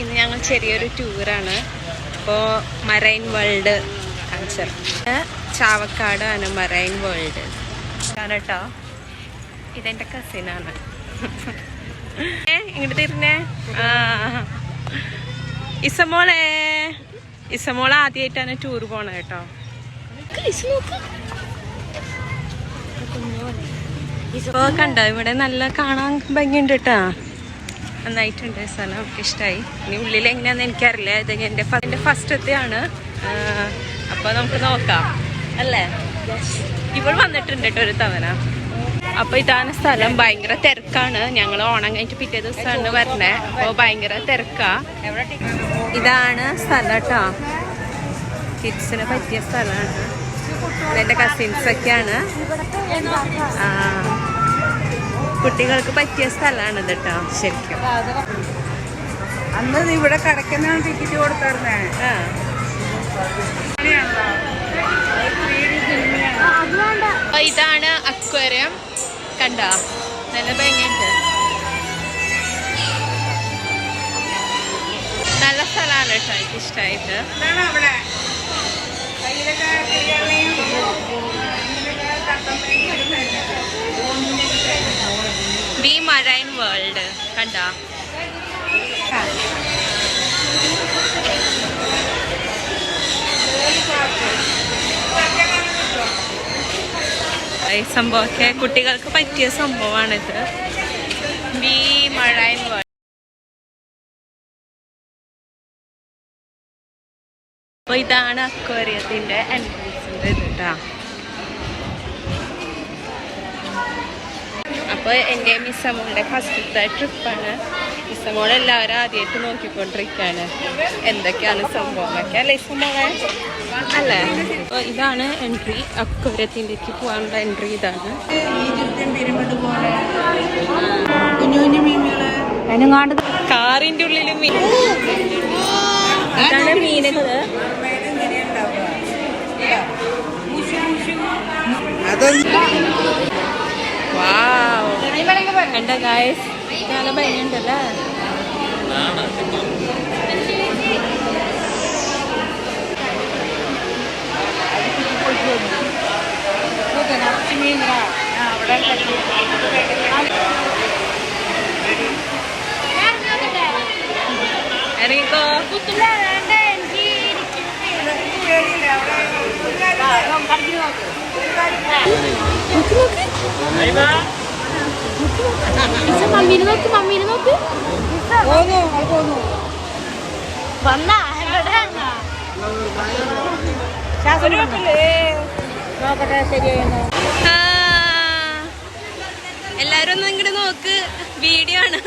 ഇന്ന് ഞങ്ങൾ ചെറിയൊരു ടൂറാണ്. അപ്പോൾ മറൈൻ വേൾഡ് കാണിച്ചത്. ചാവക്കാടാണ് മറൈൻ വേൾഡ് ആണ് കേട്ടോ. ഇതെൻ്റെ കസിനാണ്. ഇങ്ങോട്ട് തിരിഞ്ഞേ. ഇസമോളെ ആദ്യമായിട്ടാണ് ടൂർ പോണത് കേട്ടോ. ഇപ്പൊ കണ്ടോ, ഇവിടെ നല്ല കാണാൻ ഭംഗിയുണ്ട് കേട്ടോ. നന്നായിട്ടുണ്ട് സ്ഥലം, നമുക്ക് ഇഷ്ടമായി. ഇനി ഉള്ളിൽ എങ്ങനെയാന്ന് എനിക്കറിയില്ല. ഇത് എൻ്റെ ഫസ്റ്റത്തെയാണ്. അപ്പൊ നമുക്ക് നോക്കാം അല്ലേ. ഇവൾ വന്നിട്ടുണ്ട് കേട്ടോ ഒരു തവണ. അപ്പൊ ഇതാണ് സ്ഥലം. ഭയങ്കര തിരക്കാണ്. ഞങ്ങൾ ഓണം കഴിഞ്ഞിട്ട് പിറ്റേ ദിവസമാണ് വരണേ. അപ്പോൾ ഭയങ്കര തിരക്കാ. ഇതാണ് സ്ഥലം കേട്ടോ. കിഡ്സിന് പറ്റിയ സ്ഥലമാണ്. ഇതെൻ്റെ കസിൻസൊക്കെയാണ്. കുട്ടികൾക്ക് പറ്റിയ സ്ഥലമാണ് ഇത് കേട്ടോ. ശരിക്കും അന്ന് ഇവിടെ കിടക്കുന്ന ടിക്കറ്റ് കൊടുത്തായിരുന്നേ. ഇതാണ് അക്വേറിയം. കണ്ടോ, നല്ല ഭംഗിയുണ്ട്. നല്ല സ്ഥലമാണ് കേട്ടോ, എനിക്ക് ഇഷ്ടമായിട്ട്. ദി മറൈൻ വേൾഡ് കണ്ടോ. ഈ സംഭവമൊക്കെ കുട്ടികൾക്ക് പറ്റിയ സംഭവമാണിത്. The marine world. അപ്പോൾ ഇതാണ് അക്വേറിയത്തിൻ്റെ എൻട്രൻസിൻ്റെ ഇത് കേട്ടോ. അപ്പോൾ എൻ്റെ മിസ്സമ്മോളുടെ ഫസ്റ്റത്തെ ട്രിപ്പാണ്. മിസ്സമ്മോൾ എല്ലാവരും ആദ്യമായിട്ട് നോക്കിക്കൊണ്ടിരിക്കുകയാണ് എന്തൊക്കെയാണ് സംഭവങ്ങളൊക്കെ അല്ലേ മിസ്സമ്മോളെ അല്ലേ. അപ്പോൾ ഇതാണ് എൻട്രി. അക്വേറിയത്തിലേക്ക് പോകാനുള്ള എൻട്രി ഇതാണ്. കാറിൻ്റെ ഉള്ളിൽ മീൻ. ഇതാണ് മീനുകൾ. കണ്ട ഗായ്സ്, നല്ല ഭംഗിയുണ്ടല്ലേ. ഇറങ്ങിക്കോ. മമ്മീനെ നോക്ക് എല്ലാരും ഒന്ന് ഇങ്ങോട്ട് നോക്ക്. വീഡിയോ ആണ്.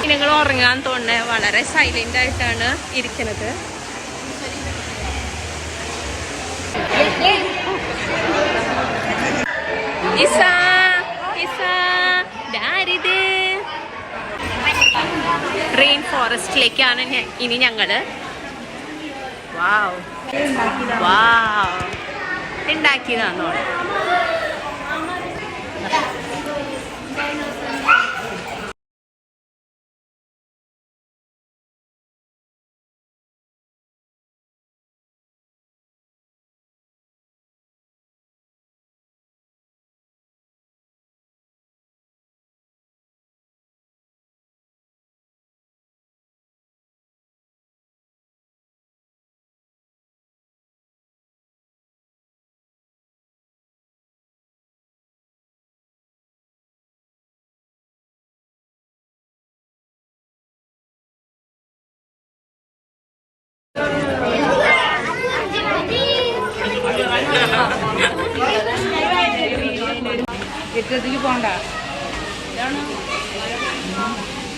നിങ്ങൾ ഉറങ്ങാൻ തോന്നുന്നേ. വളരെ സൈലന്റ് ആയിട്ടാണ് ഇരിക്കുന്നത്. റെയിൻ ഫോറസ്റ്റിലേക്കാണ് ഇനി ഞങ്ങള്. ഉണ്ടാക്കിയതാണോ?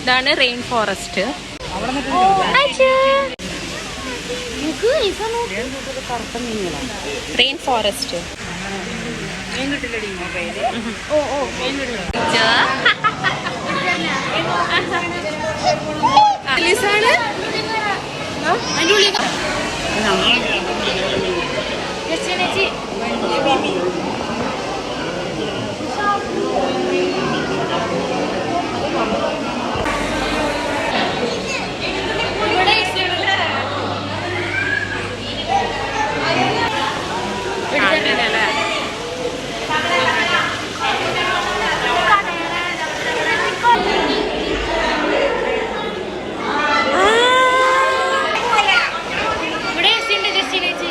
ഇതാണ് റെയിൻ ഫോറസ്റ്റ്. Rain forest. ജസ്റ്റിനേച്ചി ഇവിടെ ഇവിടെ ഉണ്ട് ജസ്റ്റിനേച്ചി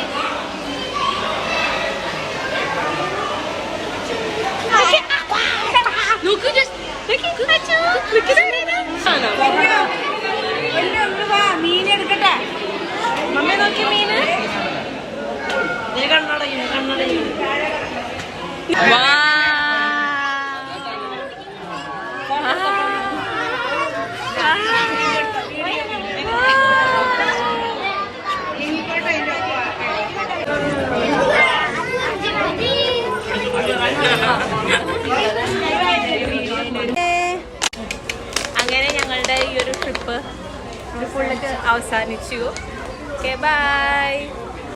നോക്കൂ മീനെടുക്കട്ടെ മമ്മി നോക്കി മീന് അങ്ങനെ ഞങ്ങളുടെ ഈ ഒരു ട്രിപ്പ് ഫുള്ളൊക്കെ അവസാനിച്ചു. Okay bye.